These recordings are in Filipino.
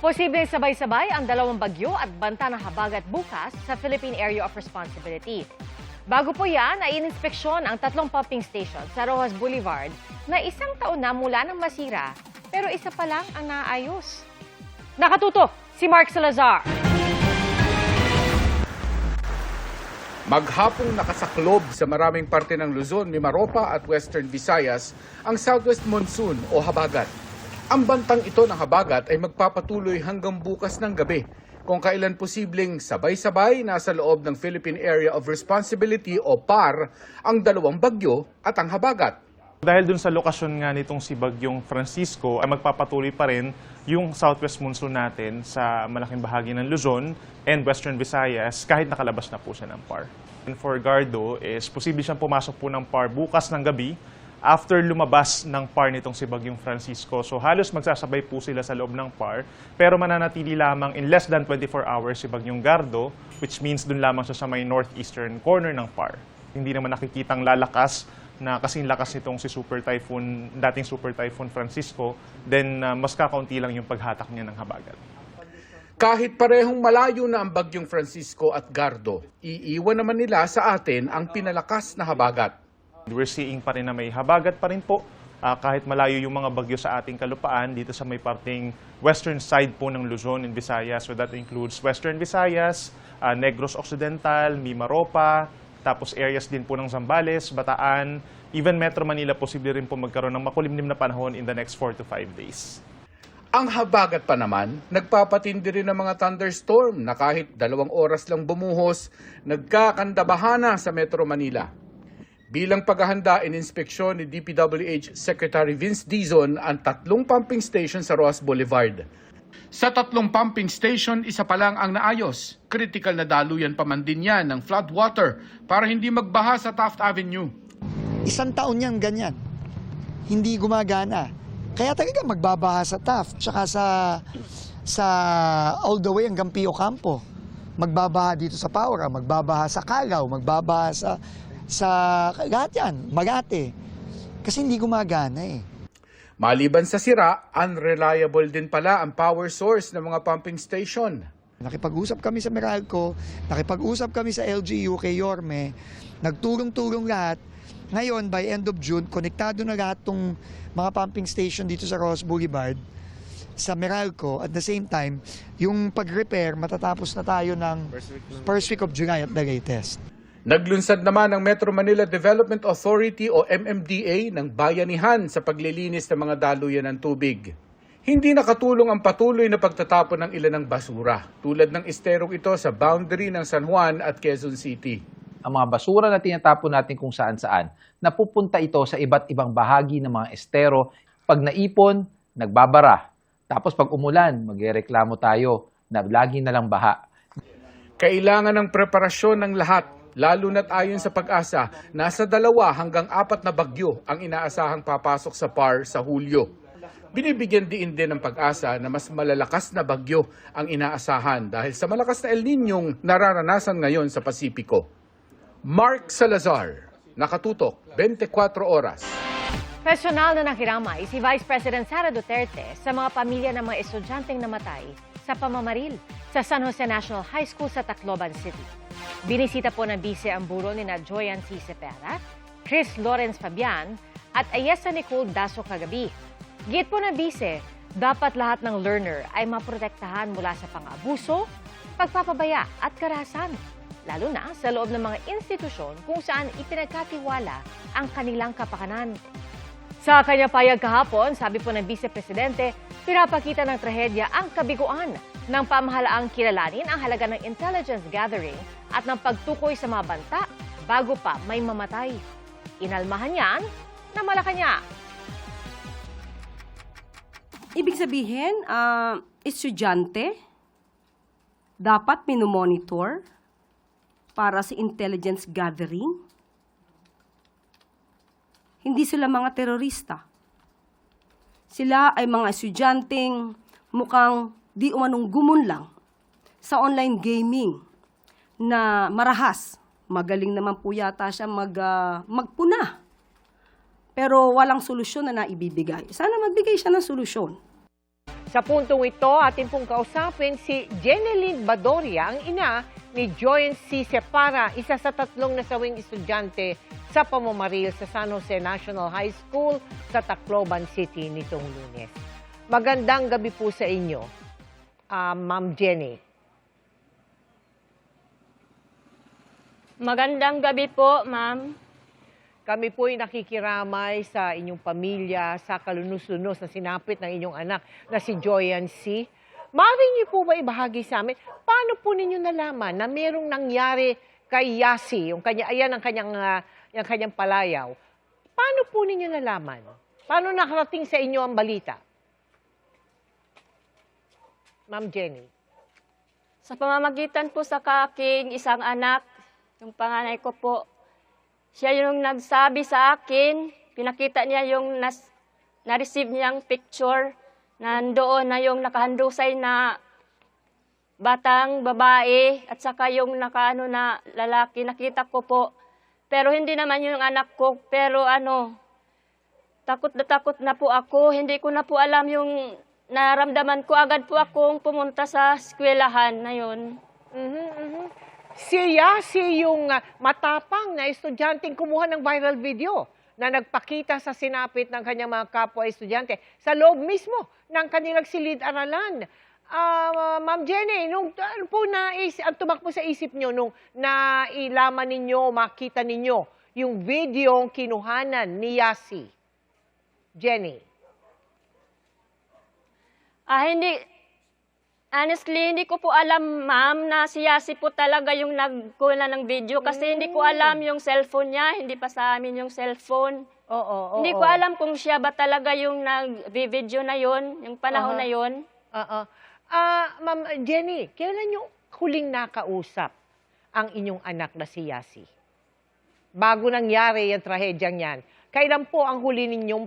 Posibleng sabay-sabay ang dalawang bagyo at banta ng habagat bukas sa Philippine Area of Responsibility. Bago po yan, ay ininspeksyon ang 3 pumping station sa Roxas Boulevard na 1 taon na mula nang masira, pero isa pa lang ang naayos. Nakatutok si Mark Salazar. Maghapong nakasaklob sa maraming parte ng Luzon, Mimaropa at Western Visayas ang Southwest Monsoon o habagat. Ang bantang ito ng habagat ay magpapatuloy hanggang bukas ng gabi, kung kailan posibleng sabay-sabay nasa loob ng Philippine Area of Responsibility o PAR ang dalawang bagyo at ang habagat. Dahil dun sa lokasyon nga nitong si Bagyong Francisco, ay magpapatuloy pa rin yung southwest monsoon natin sa malaking bahagi ng Luzon and Western Visayas kahit nakalabas na po siya ng PAR. And for Gardo is posible siyang pumasok po ng PAR bukas ng gabi after lumabas ng PAR nitong si Bagyong Francisco. So halos magsasabay po sila sa loob ng PAR, pero mananatili lamang in less than 24 hours si Bagyong Gardo, which means dun lamang siya sa may northeastern corner ng PAR. Hindi naman nakikitang lalakas na kasing lakas nitong si dating Super Typhoon Francisco, then mas kakaunti lang yung paghatak niya ng habagat. Kahit parehong malayo na ang Bagyong Francisco at Gardo, iiwan naman nila sa atin ang pinalakas na habagat. We're seeing pa rin na may habagat pa rin po kahit malayo yung mga bagyo sa ating kalupaan dito sa may parting western side po ng Luzon and Visayas. So that includes Western Visayas, Negros Occidental, Mimaropa, tapos areas din po ng Zambales, Bataan, even Metro Manila posible rin po magkaroon ng makulimlim na panahon in the next 4 to 5 days. Ang habagat pa naman, nagpapatindi rin ng mga thunderstorm na kahit 2 oras lang bumuhos, nagkakandabahan na sa Metro Manila. Bilang paghahanda, ininspeksyon ni DPWH Secretary Vince Dizon ang 3 pumping station sa Roxas Boulevard. Sa 3 pumping station, isa pa lang ang naayos. Critical na daluyan pa man din yan ng floodwater para hindi magbaha sa Taft Avenue. 1 taon yan ganyan. Hindi gumagana. Kaya talaga magbabaha sa Taft, tsaka sa all the way hanggang Pio Campo. Magbabaha dito sa Paura, magbabaha sa Calao, magbabaha sa lahat yan, Magate. Kasi hindi gumagana eh. Maliban sa sira, unreliable din pala ang power source ng mga pumping station. Nakipag-usap kami sa Meralco, nakipag-usap kami sa LGU kay Yorme, nagtulong-tulong lahat. Ngayon, by end of June, konektado na lahat tong mga pumping station dito sa Roxas Boulevard, sa Meralco. At the same time, yung pag-repair, matatapos na tayo ng first week of July at the latest. Naglunsad naman ang Metro Manila Development Authority o MMDA ng bayanihan sa paglilinis ng mga daluyan ng tubig. Hindi nakatulong ang patuloy na pagtatapon ng ilan ng basura, tulad ng esterong ito sa boundary ng San Juan at Quezon City. Ang mga basura na tinatapon natin kung saan-saan, napupunta ito sa iba't ibang bahagi ng mga estero. Pag naipon, nagbabara. Tapos pag umulan, magrereklamo tayo na lagi na lang baha. Kailangan ng preparasyon ng lahat, lalo na't ayon sa Pag-asa, nasa 2 hanggang 4 na bagyo ang inaasahang papasok sa PAR sa Hulyo. Binibigyan din ng Pag-asa na mas malalakas na bagyo ang inaasahan dahil sa malakas na El Niñong nararanasan ngayon sa Pasipiko. Mark Salazar, nakatutok, 24 oras. Personal na nakiramay si Vice President Sara Duterte sa mga pamilya ng mga estudyanteng namatay sa pamamaril sa San Jose National High School sa Tacloban City. Binisita po ng bise ang buro ni Joyan C. Cepeda, Chris Lawrence Fabian at Ayesa Nicole Daso kagabi. Git po ng bise, dapat lahat ng learner ay maprotektahan mula sa pang-abuso, pagpapabaya at karahasan, lalo na sa loob ng mga institusyon kung saan ipinagkatiwala ang kanilang kapakanan. Sa kanyang payag kahapon, sabi po ng Vice Presidente, pinapakita ng trahedya ang kabiguan ng pamahalaang kilalanin ang halaga ng intelligence gathering at ng pagtukoy sa mga banta bago pa may mamatay. Inalmahan niyan na Malacanang. Ibig sabihin, estudyante dapat minomonitor para sa intelligence gathering. Hindi sila mga terorista. Sila ay mga estudyanteng mukhang di umanong gumunlang sa online gaming na marahas. Magaling naman po yata siya magpuna. Pero walang solusyon na naibibigay. Sana magbigay siya ng solusyon. Sa puntong ito, atin pong kausapin si Jeneline Badoria, ang ina ni Joyen C. Separa, isa sa 3 nasawing estudyante sa pamamaril sa San Jose National High School sa Tacloban City nitong Lunes. Magandang gabi po sa inyo, Ma'am Jenny. Magandang gabi po, ma'am. Kami po ay nakikiramay sa inyong pamilya sa kalunos-lunos na sinapit ng inyong anak na si Joyen C. Maaari niyo po ba ibahagi sa amin, paano po ninyo nalaman na merong nangyari kay Yasi, yung kanyang palayaw? Paano po ninyo nalaman? Paano nakarating sa inyo ang balita? Ma'am Jenny. Sa pamamagitan po sa aking isang anak, yung panganay ko po, siya yung nagsabi sa akin, pinakita niya yung na-receive niyang picture, nandoon na yung nakahandusay na batang babae at saka yung nakaano na lalaki, nakita ko po. Pero hindi naman yung anak ko, pero takot na po ako, hindi ko na po alam yung naramdaman ko, agad po akong pumunta sa eskwelahan na yun. Si yung matapang na estudyanteng kumuha ng viral video na nagpakita sa sinapit ng kanyang mga kapwa estudyante sa loob mismo ng kanilang silid-aralan. Ma'am Jenny, ano po ang tumakbo sa isip nyo nung nailaman ninyo, makita ninyo yung video kinuhanan ni Yasi? Jenny. Honestly, hindi ko po alam, ma'am, na si Yasi po talaga yung nagkuha ng video kasi hindi ko alam yung cellphone niya, hindi pa sa amin yung cellphone. Hindi ko alam kung siya ba talaga yung nag-video na yon, yung panahon na yon. Ma'am Jenny, kailan nyo huling nakausap ang inyong anak na si Yasi? Bago nangyari yung trahedyang yan, kailan po ang huli ninyong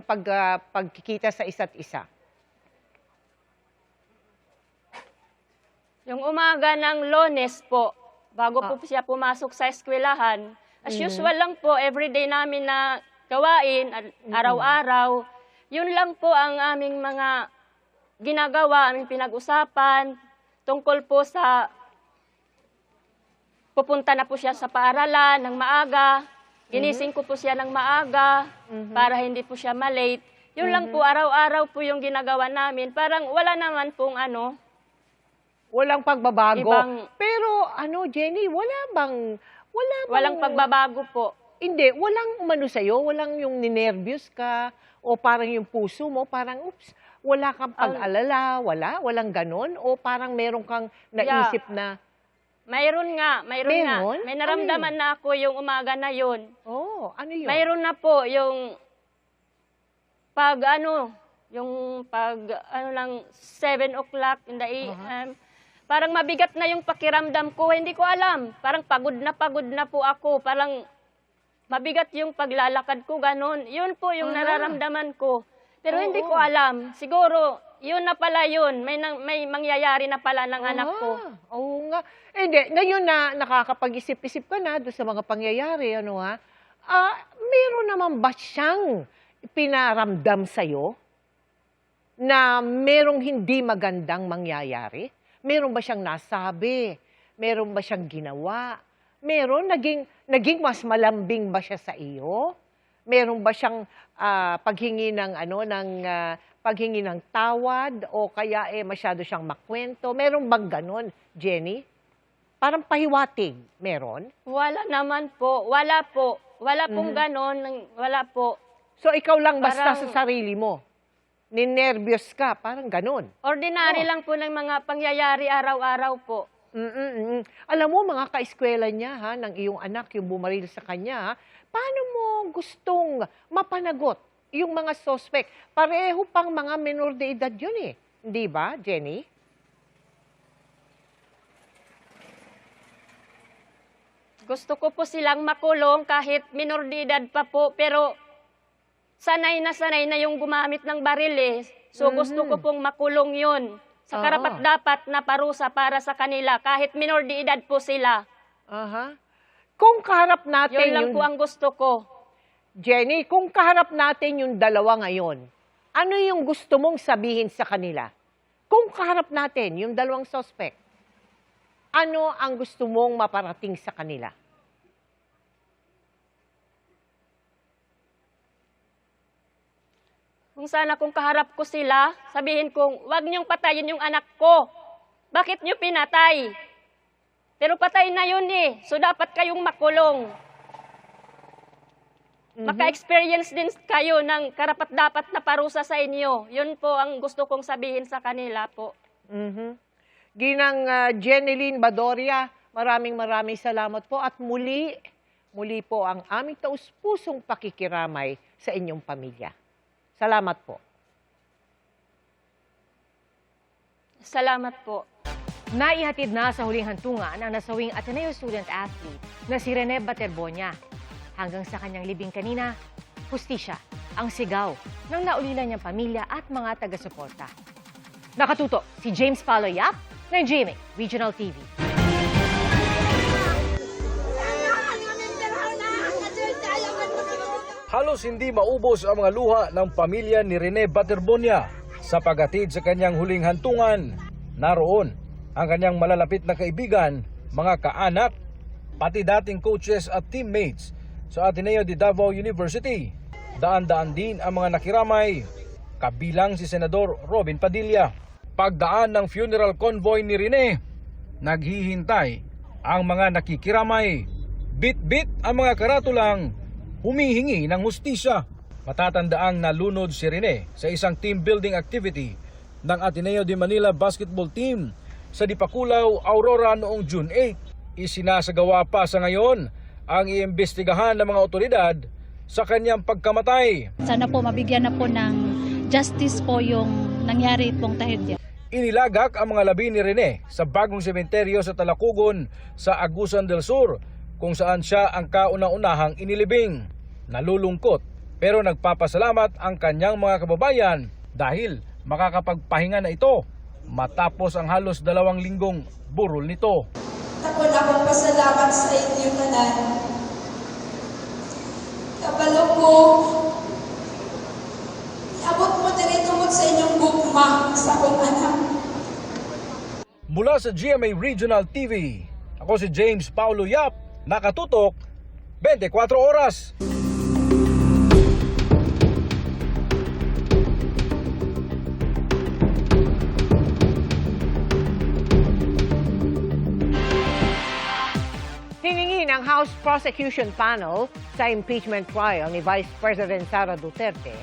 pagkikita sa isa't isa? Yung umaga ng Lunes po, bago po siya pumasok sa eskwelahan. As usual lang po, everyday namin na gawain, araw-araw. Yun lang po ang aming mga ginagawa, aming pinag-usapan. Tungkol po sa pupunta na po siya sa paaralan ng maaga. Ginising ko po siya ng maaga para hindi po siya malate. Yun lang po, araw-araw po yung ginagawa namin. Parang wala naman pong Walang pagbabago. Pero Jenny, walang pagbabago po. Hindi, walang umano sa'yo, walang yung ninervyos ka, o parang yung puso mo, parang wala kang pag-alala, walang ganon, o parang meron kang naisip na... Mayroon nga. May naramdaman na ako yung umaga na yun. Ano yun? Mayroon na po yung ng 7 o'clock in the AM. Parang mabigat na yung pakiramdam ko, hindi ko alam. Parang pagod na po ako. Parang mabigat yung paglalakad ko, ganon. Yun po yung nararamdaman ko. Pero hindi ko alam. Siguro, yun na pala yun. May mangyayari na pala ng anak ko. Oo nga. Hindi, ngayon na nakakapag-isip-isip ka na doon sa mga pangyayari, meron naman ba siyang pinaramdam sa'yo na merong hindi magandang mangyayari? Meron ba siyang nasabi? Meron ba siyang ginawa? Meron? Naging mas malambing ba siya sa iyo? Meron ba siyang paghingi ng tawad o kaya masyado siyang makwento? Meron bang ganon, Jenny? Parang pahiwatig. Meron? Wala naman po. Wala po. Wala pong ganon. Wala po. So ikaw lang basta sa sarili mo? Ninervyos ka? Parang ganon. Ordinary lang po ng mga pangyayari araw-araw po. Alam mo, mga kaeskwela niya, ng iyong anak, yung bumaril sa kanya, paano mo gustong mapanagot yung mga suspect? Pareho pang mga menor de edad yun Hindi ba, Jenny? Gusto ko po silang makulong kahit minor de edad pa po, pero sanay na yung gumamit ng baril So gusto ko pong makulong yun. Sa karapat-dapat na parusa para sa kanila, kahit minor de edad po sila. Kung kaharap natin Yun lang po ang gusto ko. Jenny, kung kaharap natin yung dalawa ngayon, ano yung gusto mong sabihin sa kanila? Kung kaharap natin yung dalawang suspect, ano ang gusto mong maparating sa kanila? Kung sana kung kaharap ko sila, sabihin kong, huwag niyong patayin yung anak ko. Bakit niyo pinatay? Pero patay na yun eh. So dapat kayong makulong. Maka-experience din kayo ng karapat-dapat na parusa sa inyo. Yun po ang gusto kong sabihin sa kanila po. Ginang Jeneline Badoria, maraming salamat po at muli po ang aming taus-pusong pakikiramay sa inyong pamilya. Salamat po. Salamat po. Naihatid na sa huling hantungan ang nasawing Ateneo student athlete na si Rene Baterbonia. Hanggang sa kanyang libing kanina, hustisya ang sigaw ng naulilan niyang pamilya at mga taga-suporta. Nakatuto si James Paulo Yap ng GMA Regional TV. Halos hindi maubos ang mga luha ng pamilya ni Rene Baterbonia sa paghatid sa kanyang huling hantungan. Naroon ang kanyang malalapit na kaibigan, mga kaanak, pati dating coaches at teammates sa Ateneo de Davao University. Daan-daan din ang mga nakiramay, kabilang si Senador Robin Padilla. Pagdaan ng funeral convoy ni Rene, naghihintay ang mga nakikiramay. Bit-bit ang mga karatulang humihingi ng hustisya. Matatandaang nalunod si Rene sa isang team building activity ng Ateneo de Manila basketball team sa Dipakulaw, Aurora noong June 8. Isinasagawa pa sa ngayon ang iimbestigahan ng mga otoridad sa kanyang pagkamatay. Sana po mabigyan na po ng justice po yung nangyari pong trahedya. Inilagak ang mga labi ni Rene sa bagong sementeryo sa Talakugon sa Agusan del Sur, kung saan siya ang kauna-unahang inilibing. Nalulungkot pero nagpapasalamat ang kanyang mga kababayan dahil makakapagpahinga na ito matapos ang halos 2 linggong burol nito. Ako na akong pasalamat sa inyo tanan. Kabalo ko, iabot mo diri tungod sa inyong gugma sa akong anak. Mula sa GMA Regional TV, ako si James Paulo Yap, nakatutok 24 oras. Hiningi ng House Prosecution Panel sa impeachment trial ni Vice President Sara Duterte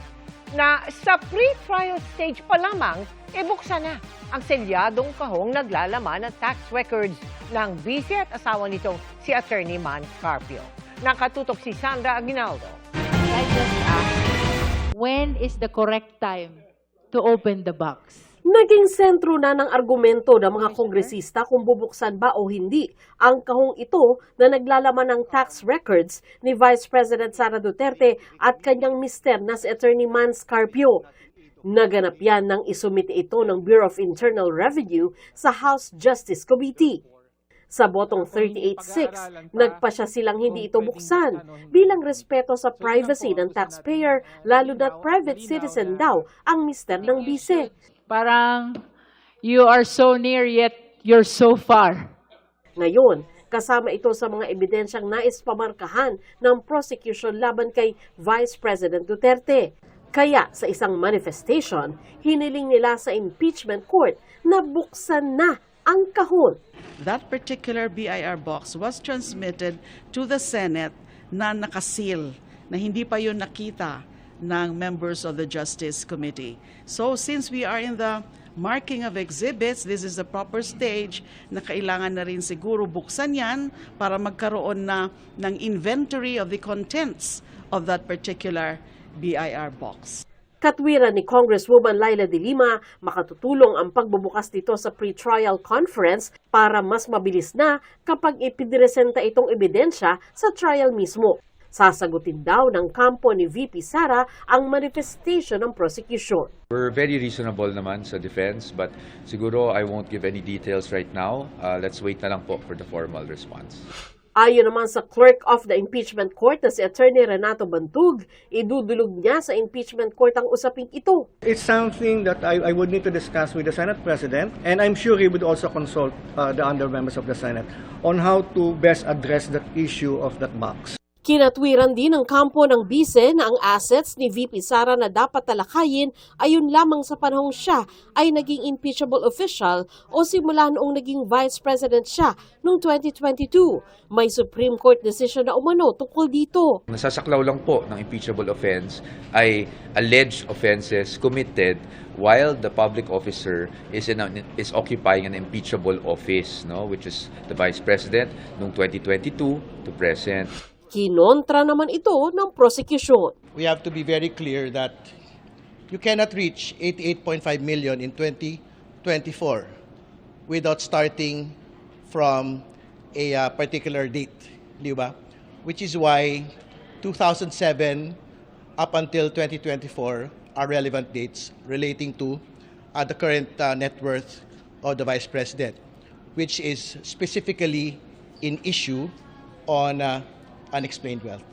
na sa pre-trial stage pa lamang, buksan na ang selyadong kahong naglalaman ng tax records ng vice at asawa nitong si Attorney Man Carpio. Nakatutok si Sandra Aguinaldo. I just asked, when is the correct time to open the box? Naging sentro na ng argumento ng mga kongresista kung bubuksan ba o hindi ang kahong ito na naglalaman ng tax records ni Vice President Sara Duterte at kanyang mister na si Attorney Man Carpio. Naganap yan nang isumite ito ng Bureau of Internal Revenue sa House Justice Committee. Sa botong 38-6, nagpasya silang hindi ito buksan bilang respeto sa privacy ng taxpayer, lalo na't private citizen daw ang mister ng bise. Parang, you are so near yet you're so far. Ngayon, kasama ito sa mga ebidensyang nais pamarkahan ng prosecution laban kay Vice President Duterte. Kaya sa isang manifestation, hiniling nila sa impeachment court na buksan na ang kahon. That particular BIR box was transmitted to the Senate na nakasil, na hindi pa yun nakita ng members of the Justice Committee. So since we are in the marking of exhibits, this is the proper stage na kailangan na rin siguro buksan yan para magkaroon na ng inventory of the contents of that particular BIR box. Katwiran ni Congresswoman Laila de Lima, makatutulong ang pagbubukas dito sa pre-trial conference para mas mabilis na kapag ipiniresenta itong ebidensya sa trial mismo. Sasagutin daw ng kampo ni VP Sara ang manifestation ng prosecution. We're very reasonable naman sa defense, but siguro I won't give any details right now. Let's wait na lang po for the formal response. Ayon naman sa clerk of the impeachment court na si Attorney Renato Bantug, idudulog niya sa impeachment court ang usaping ito. It's something that I would need to discuss with the Senate President, and I'm sure he would also consult the other members of the Senate on how to best address that issue of that box. Kinatwiran din ng kampo ng bise na ang assets ni VP Sara na dapat talakayin ay yun lamang sa panahong siya ay naging impeachable official o simula noong naging Vice President siya noong 2022. May Supreme Court decision na umano tungkol dito. Nasasaklaw lang po ng impeachable offense ay alleged offenses committed while the public officer is occupying an impeachable office, no, which is the Vice President noong 2022 to present. Kinontra naman ito ng prosecution. We have to be very clear that you cannot reach 88.5 million in 2024 without starting from a particular date, di ba? Which is why 2007 up until 2024 are relevant dates relating to the current net worth of the Vice President, which is specifically in issue on unexplained wealth.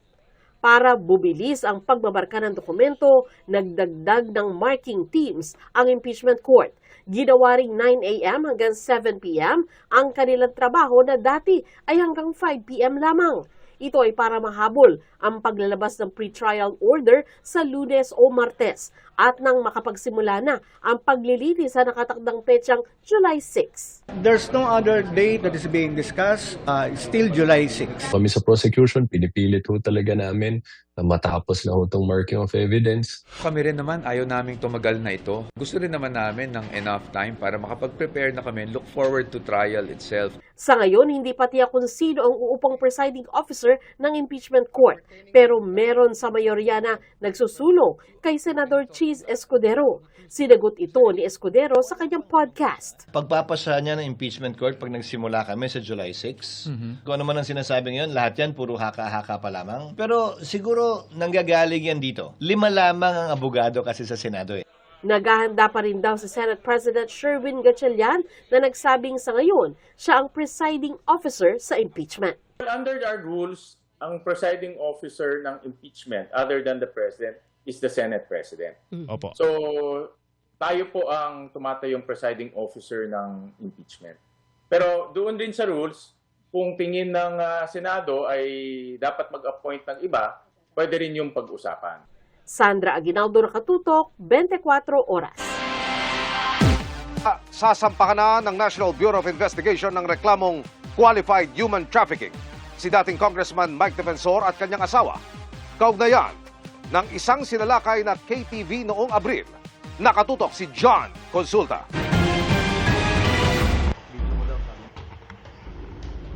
Para bubilis ang pagbabarka ng dokumento, nagdagdag ng marking teams ang impeachment court. Ginawa ring 9 a.m. hanggang 7 p.m. ang kanilang trabaho na dati ay hanggang 5 p.m. lamang. Ito ay para mahabol ang paglalabas ng pretrial order sa Lunes o Martes at nang makapagsimula na ang paglilinis sa nakatakdang petsang July 6. There's no other date that is being discussed. It's still July 6. Kami sa prosecution, pinipilit ho talaga namin na matapos na ho itong marking of evidence. Kami rin naman, ayaw naming tumagal na ito. Gusto rin naman namin ng enough time para makapag-prepare na kami, look forward to trial itself. Sa ngayon, hindi pa tiyak kung sino ang uupang presiding officer ng impeachment court. Pero meron sa mayorya na nagsusulong kay Senador Cheese Escudero. Sinagot ito ni Escudero sa kanyang podcast. Pagpapasa niya ng impeachment court pag nagsimula kami sa July 6. Kung ano man ang sinasabi ngayon, lahat yan puro haka-haka pa lamang. Pero siguro nanggagaling yan dito. 5 lamang ang abogado kasi sa Senado eh. Naghahanda pa rin daw si Senate President Sherwin Gatchalian na nagsabing sa ngayon siya ang presiding officer sa impeachment. Under our rules, ang presiding officer ng impeachment other than the President is the Senate President. Opo. So, tayo po ang tumatayong presiding officer ng impeachment. Pero doon din sa rules, kung tingin ng Senado ay dapat mag-appoint ng iba, pwede rin yung pag-usapan. Sandra Aguinaldo, Nakatutok, 24 Oras. Sasampahan na ng National Bureau of Investigation ng reklamong qualified human trafficking si dating Congressman Mike Defensor at kanyang asawa. Kaugnayan ng isang sinalakay na KTV noong Abril. Nakatutok si John Consulta.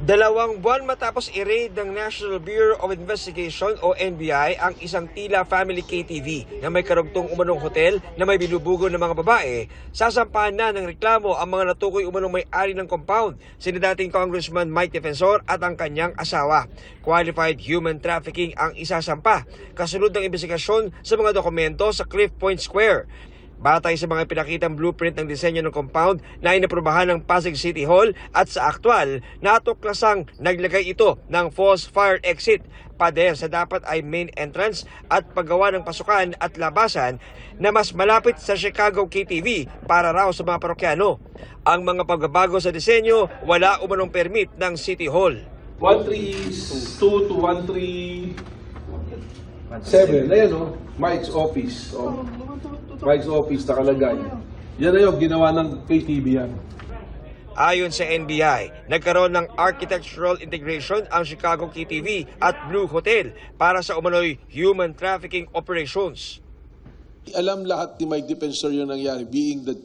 2 buwan matapos i-raid ng National Bureau of Investigation o NBI ang isang tila family KTV na may karugtong umanong hotel na may binubugo ng mga babae, sasampahan na ng reklamo ang mga natukoy umanong may-ari ng compound, sina dating Congressman Mike Defensor at ang kanyang asawa. Qualified human trafficking ang isasampa, kasunod ng investigasyon sa mga dokumento sa Cliff Point Square. Batay sa mga pinakitang blueprint ng disenyo ng compound na inaprubahan ng Pasig City Hall at sa aktwal, natuklasang naglagay ito ng false fire exit, pader sa dapat ay main entrance at paggawa ng pasukan at labasan na mas malapit sa Chicago KTV para raw sa mga parokyano. Ang mga pagbabago sa disenyo, wala umanong permit ng City Hall. 132 to 137, ayan o, Mike's office. Mike's office nakalagay. Yan na yung ginawa ng KTV yan. Ayon sa NBI, nagkaroon ng architectural integration ang Chicago KTV at Blue Hotel para sa umano'y human trafficking operations. Alam lahat ni Mike Defensor yung nangyari, being the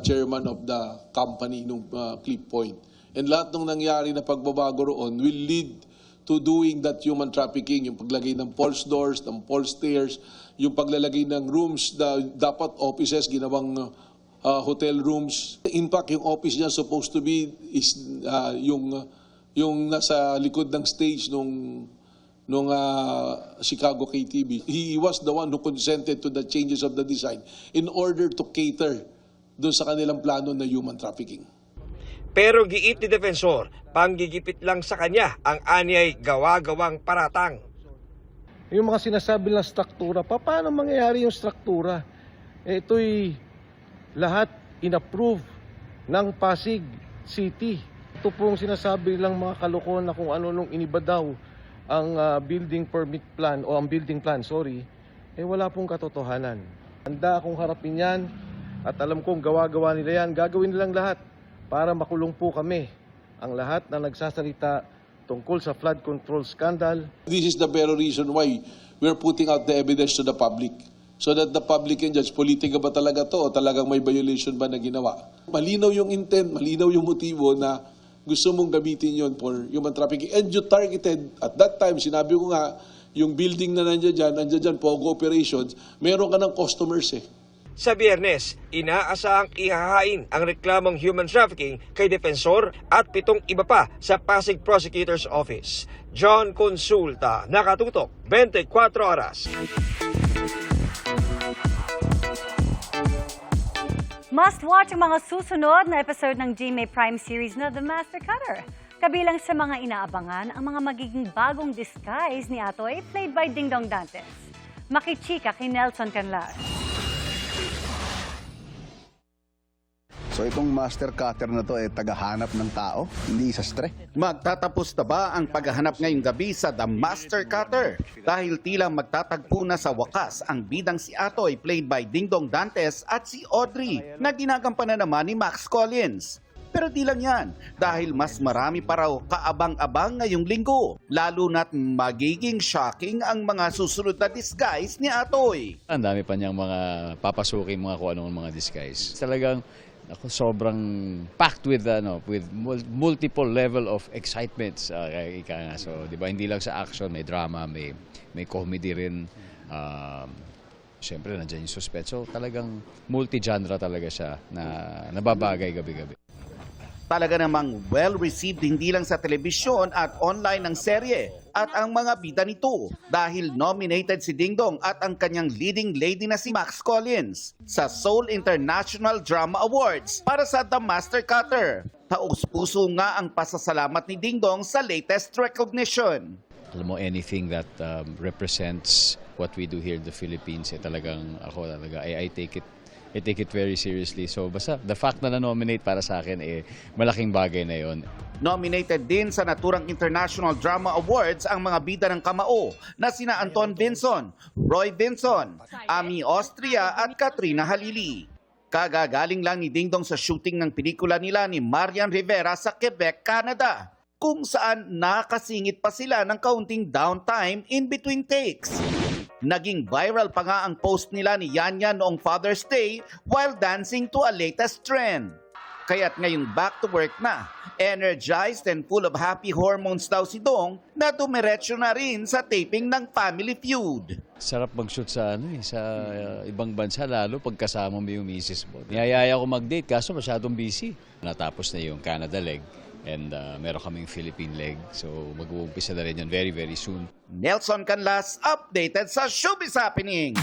chairman of the company nung Cliff Point. And lahat ng nangyari na pagbabago roon will lead to doing that human trafficking, yung paglagay ng false doors, ng false stairs, yung paglalagay ng rooms na dapat offices, ginawang hotel rooms. In fact, yung office niya supposed to be is yung nasa likod ng stage nung Chicago KTV. He was the one who consented to the changes of the design in order to cater doon sa kanilang plano na human trafficking. Pero giit ni Defensor, panggigipit lang sa kanya ang anyay gawa-gawang paratang. Yung mga sinasabi ng struktura, paano mangyayari yung struktura? Ito'y lahat inapprove ng Pasig City. Ito pong sinasabi lang mga kalokohan na kung ano nung iniba daw ang building permit plan o ang building plan, wala pong katotohanan. Handa akong harapin yan at alam kong gawa-gawa nila yan. Gagawin nilang lahat para makulong po kami. Ang lahat na nagsasalita tungkol sa flood control scandal. This is the very reason why we're putting out the evidence to the public. So that the public can judge, politika ba talaga to o talagang may violation ba na ginawa? Malinaw yung intent, malinaw yung motibo na gusto mong gamitin yon for human trafficking. And you targeted, at that time, sinabi ko nga, yung building na nandiyan dyan, POGO operations, meron ka ng customers eh. Sa Biyernes, inaasahang ihahain ang reklamong human trafficking kay Defensor at 7 iba pa sa Pasig Prosecutor's Office. John Consulta, Nakatutok, 24 Oras. Must watch ang mga susunod na episode ng GMA Prime series na The Master Cutter. Kabilang sa mga inaabangan ang mga magiging bagong disguise ni Atoy played by Ding Dong Dantes. Makichika kay Nelson Canlas. So itong master cutter na to tagahanap ng tao, hindi sa stress. Magtatapos na ba ang paghahanap ngayong gabi sa The Master Cutter? Dahil tila magtatagpo na sa wakas ang bidang si Atoy played by Ding Dong Dantes at si Audrey na ginagampanan naman ni Max Collins. Pero di lang yan, dahil mas marami pa raw kaabang-abang ngayong linggo. Lalo na't magiging shocking ang mga susunod na disguise ni Atoy. Ang dami pa niyang mga papasukin mga kung anong mga disguise. Talagang ako sobrang packed with multiple level of excitements so di ba hindi lang sa action, may drama, may comedy rin, syempre nandiyan yung suspense, so talagang multi-genre talaga siya na nababagay gabi-gabi. Talaga namang well-received hindi lang sa telebisyon at online ng serye at ang mga bida nito dahil nominated si Ding Dong at ang kanyang leading lady na si Max Collins sa Seoul International Drama Awards para sa The Master Cutter. Taos-puso nga ang pasasalamat ni Ding Dong sa latest recognition. Alam mo, anything that represents what we do here in the Philippines, talagang ako talaga, I take it very seriously. So basta the fact na na-nominate para sa akin, malaking bagay na yon. Nominated din sa naturang International Drama Awards ang mga bida ng Kamao na sina Anton Vinson, Roy Vinson, Ami Austria at Katrina Halili. Kagagaling lang ni Ding Dong sa shooting ng pelikula nila ni Marian Rivera sa Quebec, Canada, kung saan nakasingit pa sila ng kaunting downtime in between takes. Naging viral pa nga ang post nila ni Yanya noong Father's Day while dancing to a latest trend. Kaya't ngayong back to work na, energized and full of happy hormones daw si Dong na dumiretso na rin sa taping ng Family Feud. Sarap mag-shoot sa ibang bansa, lalo pagkasama mo yung misis mo. Niyayaya ko mag-date kaso masyadong busy. Natapos na yung Canada leg. And meron kaming Philippine leg. So mag-uumpisa na rin yan very, very soon. Nelson Canlas, updated sa Showbiz Happenings.